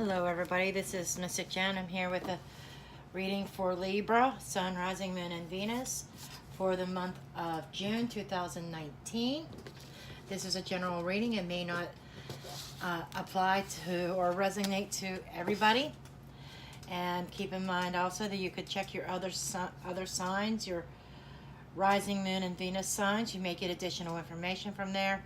Hello everybody, this is Mr. Jen. I'm here with a reading for Libra, Sun, Rising, Moon, and Venus for the month of June 2019. This is a general reading. It may not apply to or resonate to everybody. And keep in mind also that you could check your other signs, your Rising, Moon, and Venus signs. You may get additional information from there,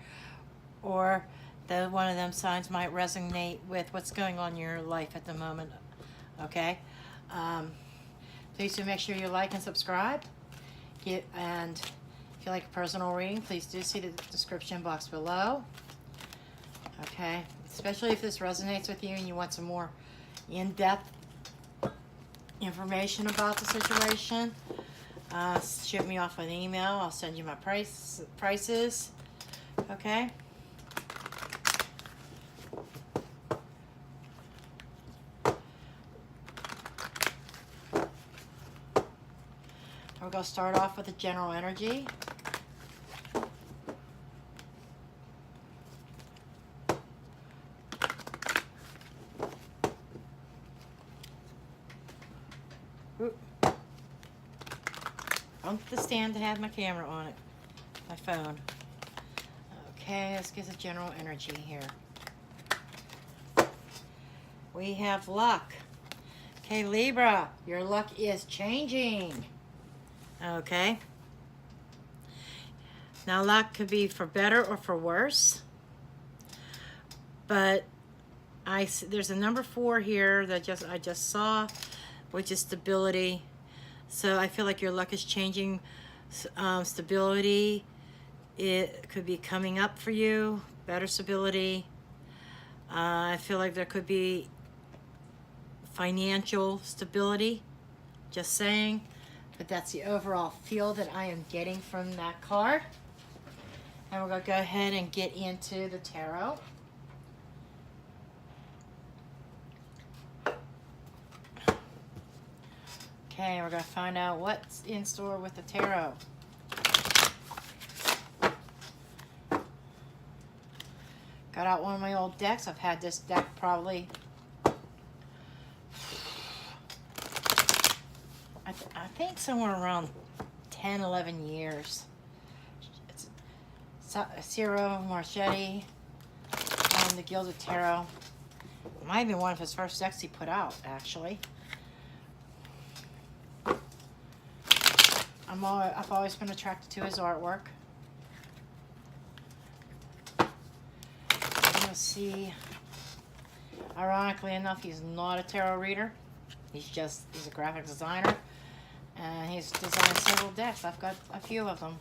or one of them signs might resonate with what's going on in your life at the moment. Okay, please do make sure you like and subscribe. And if you like a personal reading, please do see the description box below. Okay, especially if this resonates with you and you want some more in-depth information about the situation, shoot me off an email. I'll send you my prices. Okay. We're going to start off with the general energy. Oop. On the stand to have my camera on it, my phone. Okay, let's get the general energy here. We have luck. Okay, Libra, your luck is changing. Okay. Now luck could be for better or for worse. But there's a number 4 here that I just saw, which is stability. So I feel like your luck is changing. Stability, it could be coming up for you. Better stability. I feel like there could be financial stability. Just saying. But that's the overall feel that I am getting from that card. And we're going to go ahead and get into the tarot. Okay, we're going to find out what's in store with the tarot. Got out one of my old decks. I've had this deck probably... I think somewhere around 10, 11 years. It's Ciro Marchetti, the Gilded Tarot. It might have been one of his first decks he put out, actually. I've always been attracted to his artwork. Let's see. Ironically enough, he's not a tarot reader. He's a graphic designer. And he's designed several decks. I've got a few of them.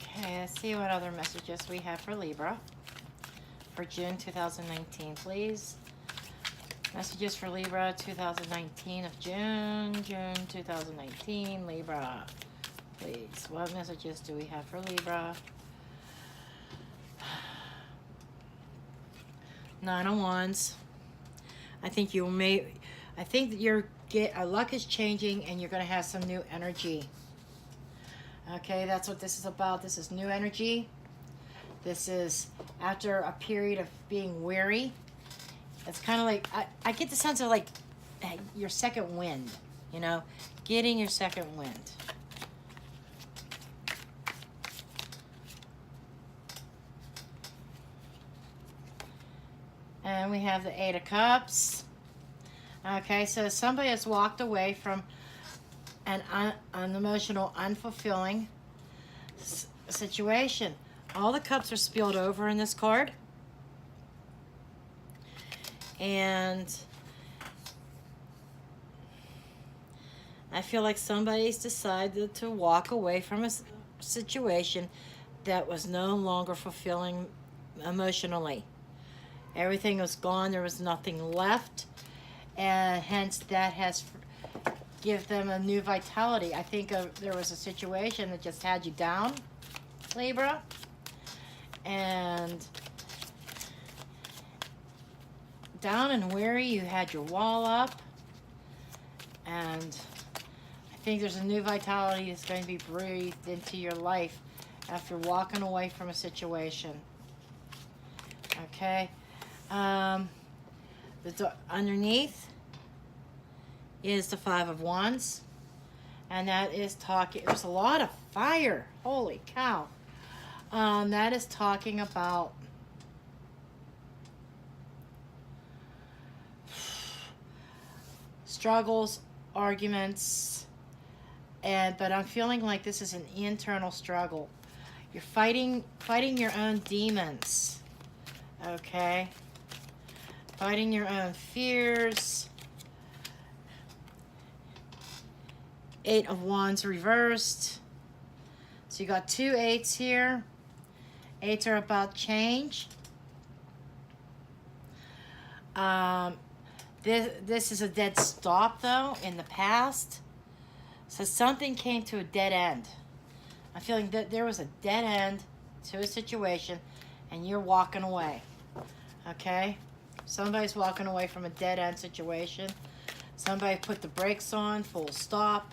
Okay, let's see what other messages we have for Libra for June 2019, please. Messages for Libra 2019 of June 2019, Libra. Please, what messages do we have for Libra? 9 of Wands. I think that luck is changing and you're going to have some new energy. Okay, that's what this is about. This is new energy. This is after a period of being weary. It's kind of like, I get the sense of like your second wind, you know, getting your second wind. And we have the 8 of Cups. Okay, so somebody has walked away from an unemotional, unfulfilling situation. All the cups are spilled over in this card. And I feel like somebody's decided to walk away from a situation that was no longer fulfilling emotionally. Everything was gone. There was nothing left. And hence that has given them a new vitality. I think there was a situation that just had you down, Libra. And down and weary, you had your wall up. And I think there's a new vitality that's going to be breathed into your life after walking away from a situation. Okay. Underneath is the Five of Wands. And that is talking, there's a lot of fire. Holy cow. That is talking about struggles, arguments, but I'm feeling like this is an internal struggle. You're fighting your own demons. Okay? Fighting your own fears. Eight of Wands reversed. So you got 2 8s here. 8s are about change. This is a dead stop, though, in the past. So something came to a dead end. I'm feeling that there was a dead end to a situation, and you're walking away. Okay? Somebody's walking away from a dead end situation. Somebody put the brakes on, full stop.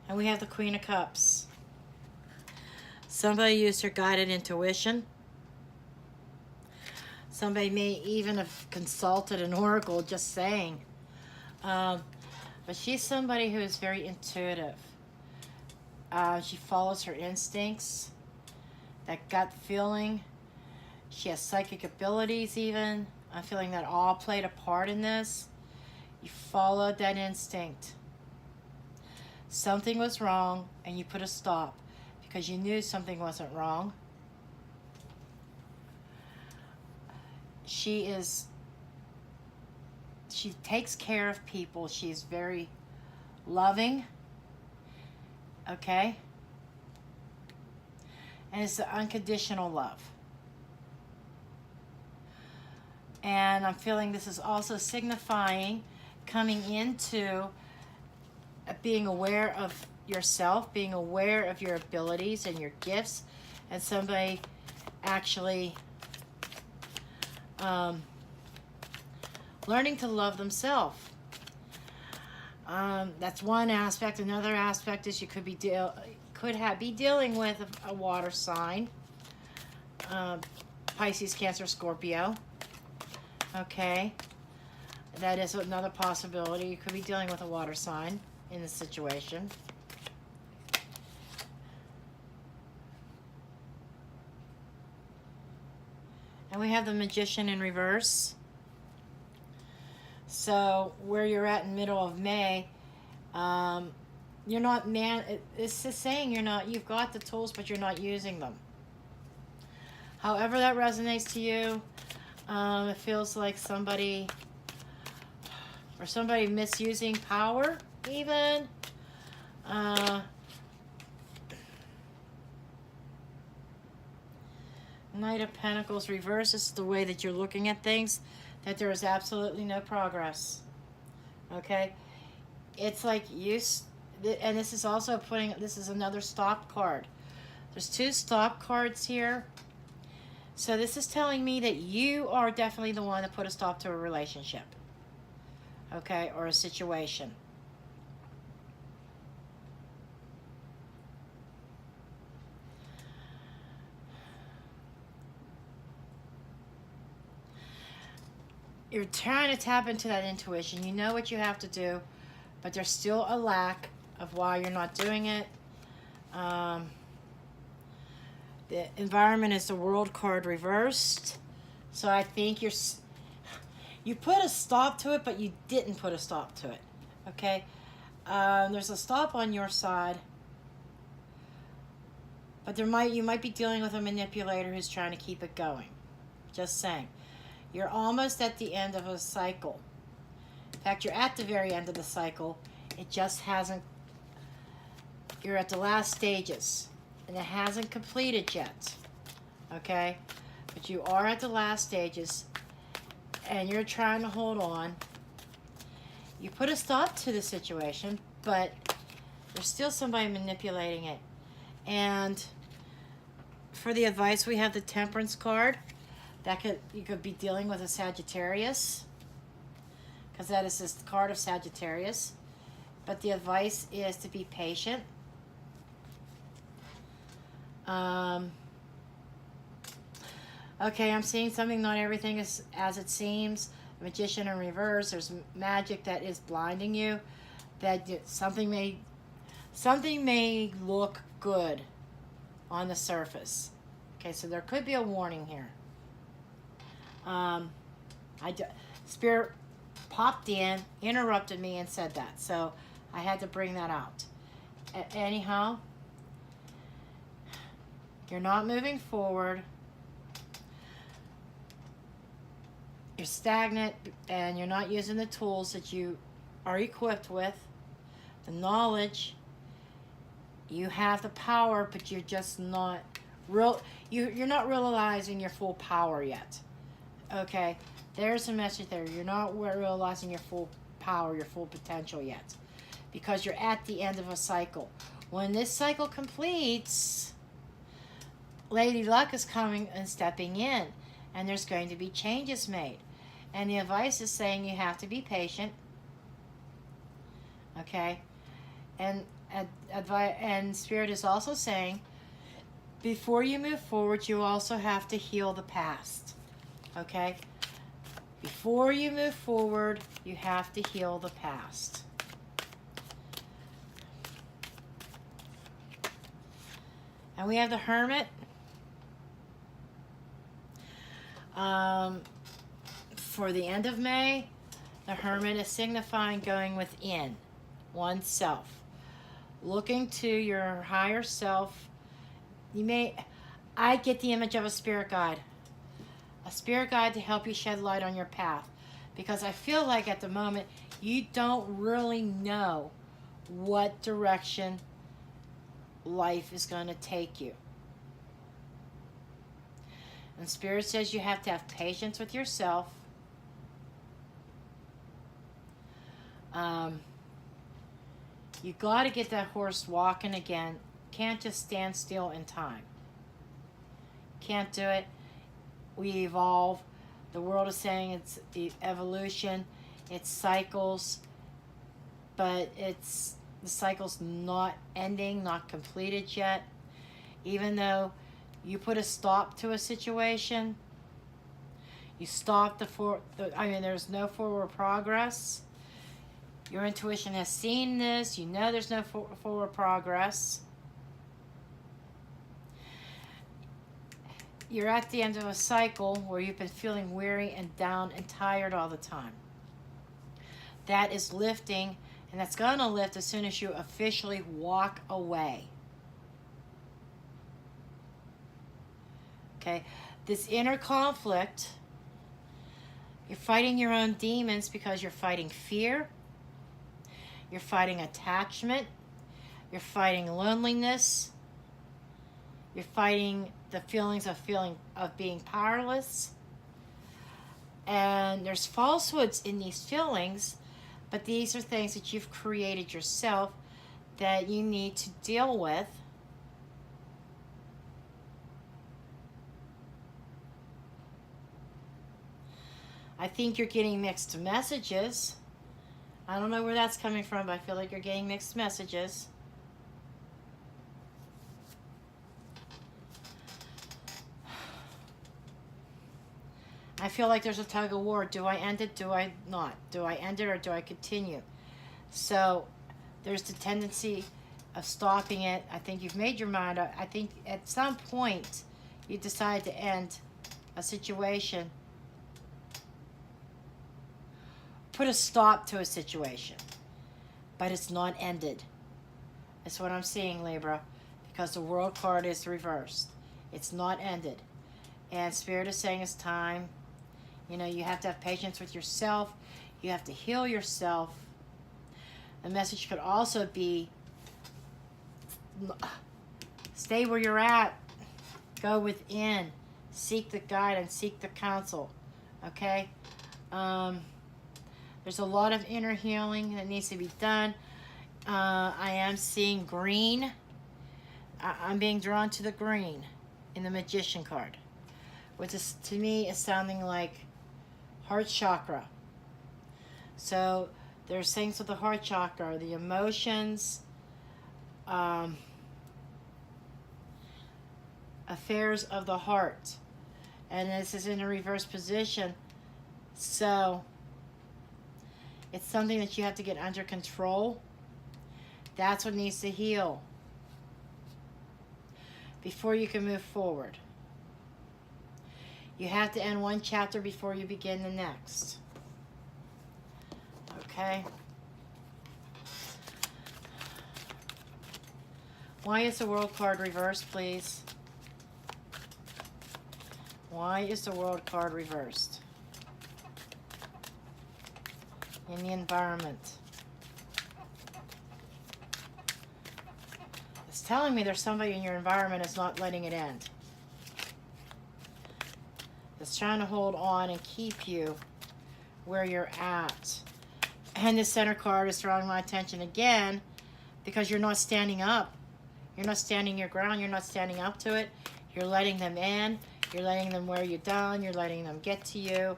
And we have the Queen of Cups. Somebody used their guided intuition. Somebody may even have consulted an oracle, just saying. But she's somebody who is very intuitive. She follows her instincts, that gut feeling. She has psychic abilities even. I'm feeling that all played a part in this. You followed that instinct. Something was wrong, and you put a stop because you knew something wasn't wrong. She takes care of people. She's very loving. Okay? And it's the unconditional love. And I'm feeling this is also signifying coming into being aware of yourself, being aware of your abilities and your gifts, and somebody actually learning to love themselves. That's one aspect. Another aspect is you could be dealing with a water sign, Pisces, Cancer, Scorpio. Okay, that is another possibility. You could be dealing with a water sign in the situation. And we have the Magician in reverse. So where you're at in middle of May, you're not it's just saying you've got the tools, but you're not using them. However that resonates to you, it feels like somebody misusing power even. Knight of Pentacles reverse is the way that you're looking at things, that there is absolutely no progress. Okay? It's like and this is also this is another stop card. There's 2 stop cards here. So this is telling me that you are definitely the one that put a stop to a relationship. Okay? Or a situation. You're trying to tap into that intuition. You know what you have to do, but there's still a lack of why you're not doing it. The environment is the World card reversed. So I think you put a stop to it, but you didn't put a stop to it. Okay? There's a stop on your side, but you might be dealing with a manipulator who's trying to keep it going. Just saying. You're almost at the end of a cycle. In fact, you're at the very end of the cycle. It just hasn't, you're at the last stages, and it hasn't completed yet. Okay? But you are at the last stages, and you're trying to hold on. You put a stop to the situation, but there's still somebody manipulating it. And for the advice, we have the Temperance card. You could be dealing with a Sagittarius, because that is this card of Sagittarius. But the advice is to be patient. Okay, I'm seeing something. Not everything is as it seems. Magician in reverse. There's magic that is blinding you. That something may look good on the surface. Okay, so there could be a warning here. Spirit popped in, interrupted me, and said that. So I had to bring that out. Anyhow, you're not moving forward. You're stagnant, and you're not using the tools that you are equipped with, the knowledge. You have the power, but you're just not you're not realizing your full power yet. Okay, there's a message there. You're not realizing your full power, your full potential yet, because you're at the end of a cycle. When this cycle completes, Lady Luck is coming and stepping in, and there's going to be changes made. And the advice is saying you have to be patient. Okay, and Spirit is also saying, before you move forward, you also have to heal the past. Okay, before you move forward, you have to heal the past. And we have the Hermit. For the end of May, the Hermit is signifying going within oneself, looking to your higher self. I get the image of a spirit guide to help you shed light on your path, because I feel like at the moment you don't really know what direction life is going to take you. And Spirit says you have to have patience with yourself. You got to get that horse walking again. Can't just stand still in time. Can't do it. We evolve. The world is saying it's the evolution. It's cycles. But the cycle's not ending, not completed yet. Even though you put a stop to a situation, you stop there's no forward progress. Your intuition has seen this. You know there's no forward progress. You're at the end of a cycle where you've been feeling weary and down and tired all the time. That is lifting, and that's going to lift as soon as you officially walk away. Okay? This inner conflict, you're fighting your own demons because you're fighting fear. You're fighting attachment. You're fighting loneliness. You're fighting the feelings of being powerless. And there's falsehoods in these feelings, but these are things that you've created yourself that you need to deal with. I think you're getting mixed messages. I don't know where that's coming from, but I feel like you're getting mixed messages. I feel like there's a tug of war. Do I end it? Do I not? Do I end it or do I continue? So there's the tendency of stopping it. I think you've made your mind up. I think at some point you decide to end a situation. Put a stop to a situation. But it's not ended. That's what I'm seeing, Libra. Because the World card is reversed. It's not ended. And Spirit is saying it's time. You know, you have to have patience with yourself. You have to heal yourself. The message could also be, stay where you're at. Go within. Seek the guidance. Seek the counsel. Okay? There's a lot of inner healing that needs to be done. I am seeing green. I'm being drawn to the green in the Magician card, which is, to me, is sounding like heart chakra. So there's things with the heart chakra, the emotions, affairs of the heart. And this is in a reverse position. So it's something that you have to get under control. That's what needs to heal before you can move forward. You have to end one chapter before you begin the next. Okay? Why is the World card reversed, please? Why is the World card reversed? In the environment. It's telling me there's somebody in your environment that's not letting it end. It's trying to hold on and keep you where you're at. And the center card is drawing my attention again because you're not standing up. You're not standing your ground. You're not standing up to it. You're letting them in. You're letting them wear you down. You're letting them get to you.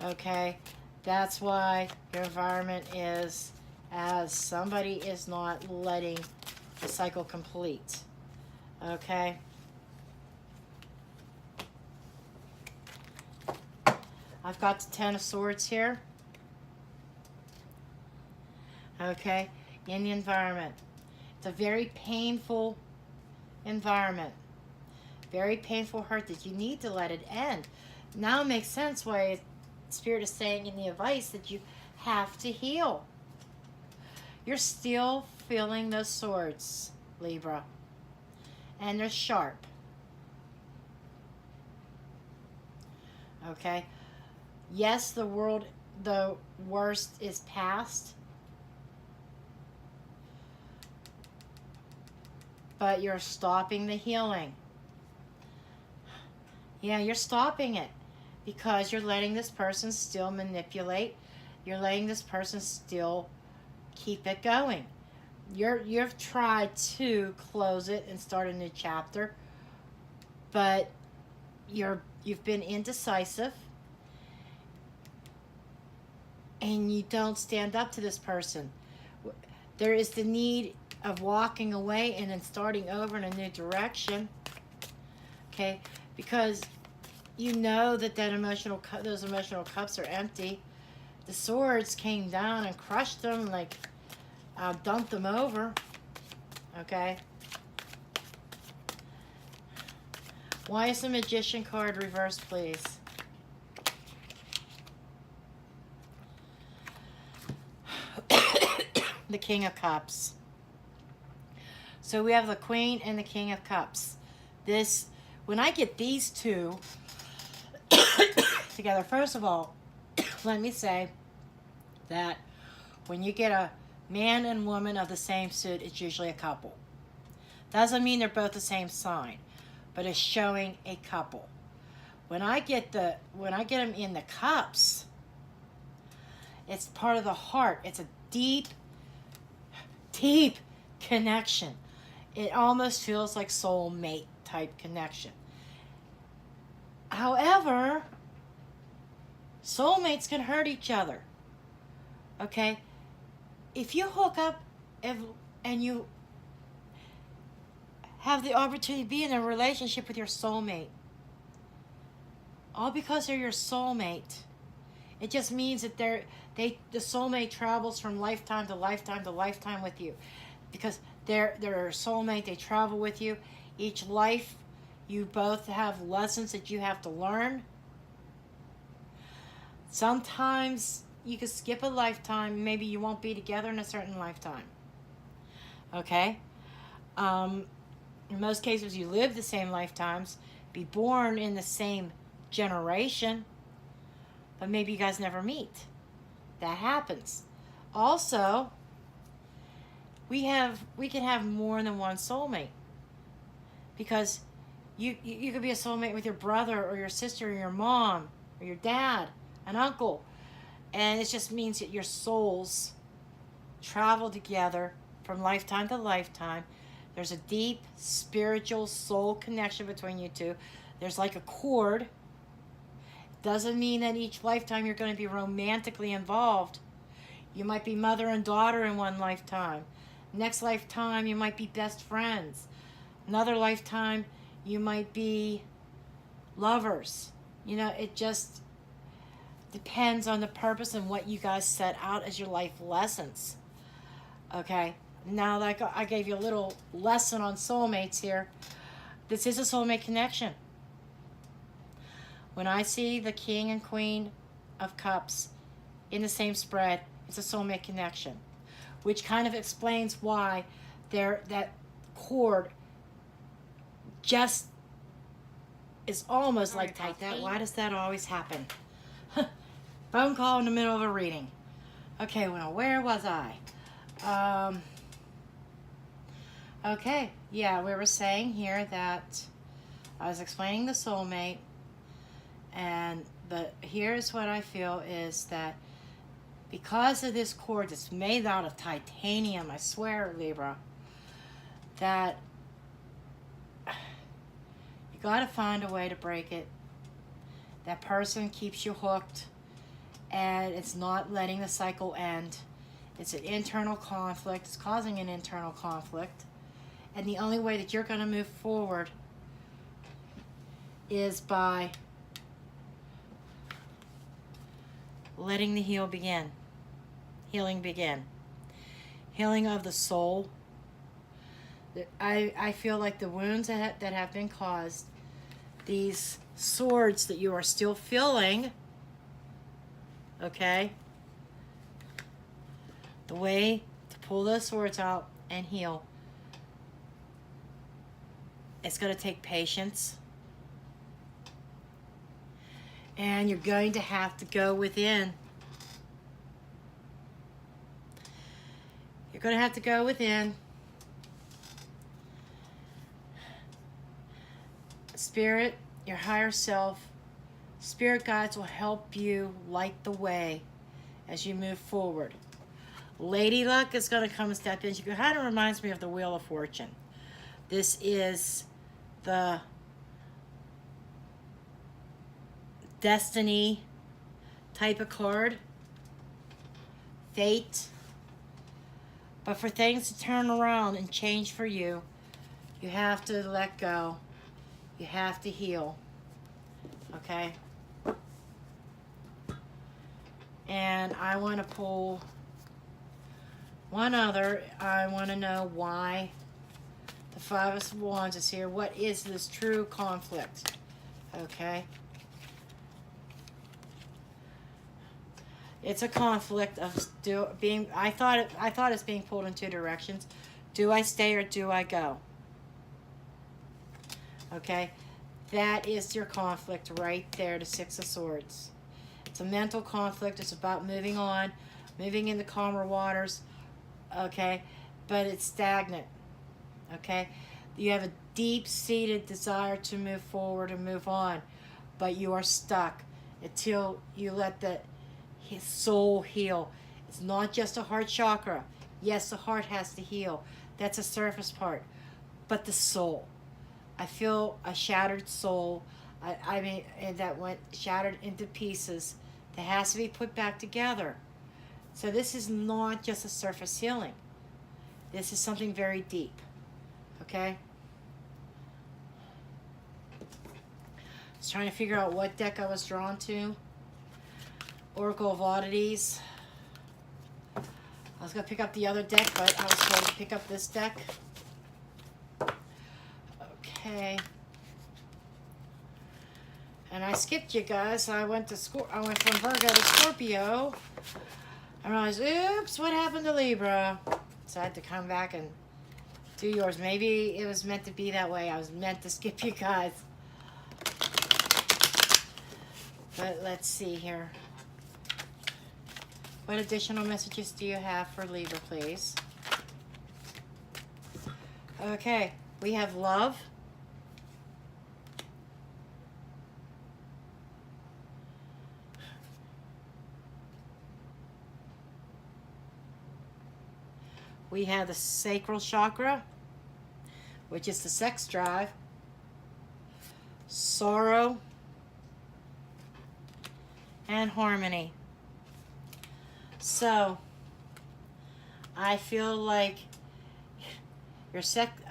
Okay? That's why your environment is as somebody is not letting the cycle complete. Okay? I've got the Ten of Swords here. Okay? In the environment. It's a very painful environment. Very painful hurt that you need to let it end. Now it makes sense why Spirit is saying in the advice that you have to heal. You're still feeling those swords, Libra. And they're sharp. Okay? Yes, the worst is past. But you're stopping the healing. Yeah, you're stopping it because you're letting this person still manipulate. You're letting this person still keep it going. You've tried to close it and start a new chapter, but you've been indecisive and you don't stand up to this person. There is the need of walking away and then starting over in a new direction. Okay? Because you know that those emotional cups are empty. The swords came down and crushed them, like dumped them over. Okay? Why is the Magician card reversed, please? The King of Cups. So we have the Queen and the King of Cups. When I get these two together, first of all, let me say that when you get a man and woman of the same suit, it's usually a couple. Doesn't mean they're both the same sign, but it's showing a couple. When I get them in the cups, it's part of the heart. It's a deep, deep connection. It almost feels like soulmate type connection. However, soulmates can hurt each other. Okay? If you hook up and you have the opportunity to be in a relationship with your soulmate, all because they're your soulmate, it just means that the soulmate travels from lifetime to lifetime to lifetime with you. Because they're a soulmate, they travel with you. Each life, you both have lessons that you have to learn. Sometimes you could skip a lifetime. Maybe you won't be together in a certain lifetime. Okay? In most cases, you live the same lifetimes, be born in the same generation, but maybe you guys never meet. That happens. Also, we can have more than one soulmate, because you could be a soulmate with your brother or your sister or your mom or your dad, an uncle, and it just means that your souls travel together from lifetime to lifetime. There's a deep spiritual soul connection between you two. There's like a cord. Doesn't mean that each lifetime you're going to be romantically involved, You might be mother and daughter in one lifetime. Next lifetime, you might be best friends. Another lifetime, you might be lovers. You know, it just depends on the purpose and what you guys set out as your life lessons. Okay, now like I gave you a little lesson on soulmates here. This is a soulmate connection. When I see the King and Queen of Cups in the same spread, it's a soulmate connection, which kind of explains why that cord just is almost like tight. That why does that always happen? Phone call in the middle of a reading. Okay, well, where was I? Okay, yeah, we were saying here that I was explaining the soulmate, and here's what I feel is that because of this cord that's made out of titanium, I swear, Libra, that you got to find a way to break it. That person keeps you hooked, and it's not letting the cycle end. It's an internal conflict. It's causing an internal conflict. And the only way that you're going to move forward is by letting the healing begin. Healing of the soul. I feel like the wounds that have been caused, these swords that you are still feeling, okay? The way to pull those swords out and heal, it's going to take patience. And you're going to have to go within. You're going to have to go within. Spirit, your higher self, spirit guides will help you light the way as you move forward. Lady Luck is going to come and step in. She kind of reminds me of the Wheel of Fortune. This is the destiny type of card. Fate. But for things to turn around and change for you, you have to let go. You have to heal. Okay? And I want to pull one other. I want to know why the Five of Wands is here. What is this true conflict? Okay? It's a conflict of being. I thought it's being pulled in two directions. Do I stay or do I go? Okay, that is your conflict right there. The Six of Swords. It's a mental conflict. It's about moving on, moving into calmer waters. Okay, but it's stagnant. Okay, you have a deep-seated desire to move forward and move on, but you are stuck until you let the soul heal. It's not just a heart chakra. Yes, the heart has to heal. That's a surface part, but the soul. I feel a shattered soul. I mean, that went shattered into pieces. That has to be put back together. So this is not just a surface healing. This is something very deep. Okay? I was trying to figure out what deck I was drawn to. Oracle of Oddities. I was going to pick up the other deck, but I was told to pick up this deck. Okay. And I skipped you guys. I went from Virgo to Scorpio. I realized, oops, what happened to Libra? So I had to come back and do yours. Maybe it was meant to be that way. I was meant to skip you guys. But let's see here. What additional messages do you have for Libra, please? Okay, we have love. We have the sacral chakra, which is the sex drive. Sorrow and harmony. So, I feel like you're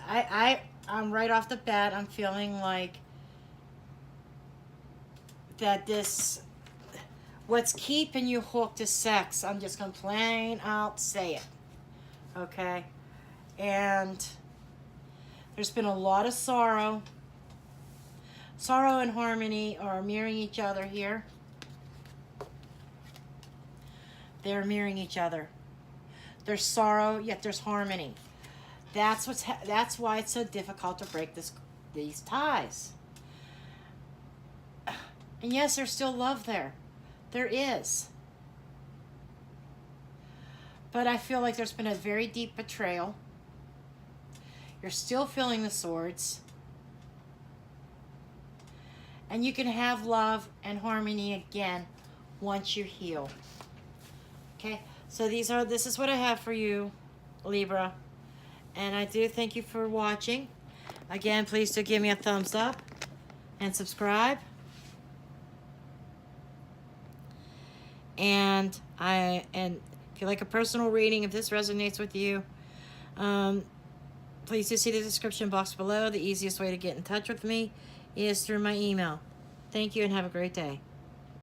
I'm right off the bat, I'm feeling like that what's keeping you hooked is sex. I'm just gonna plain out say it. Okay? And there's been a lot of sorrow. Sorrow and harmony are mirroring each other here. They're mirroring each other. There's sorrow, yet there's harmony. That's why it's so difficult to break these ties. And yes, there's still love there. There is. But I feel like there's been a very deep betrayal. You're still feeling the swords. And you can have love and harmony again once you heal. Okay? So this is what I have for you, Libra. And I do thank you for watching. Again, please do give me a thumbs up and subscribe. And if you like a personal reading, if this resonates with you, please do see the description box below. The easiest way to get in touch with me is through my email. Thank you and have a great day.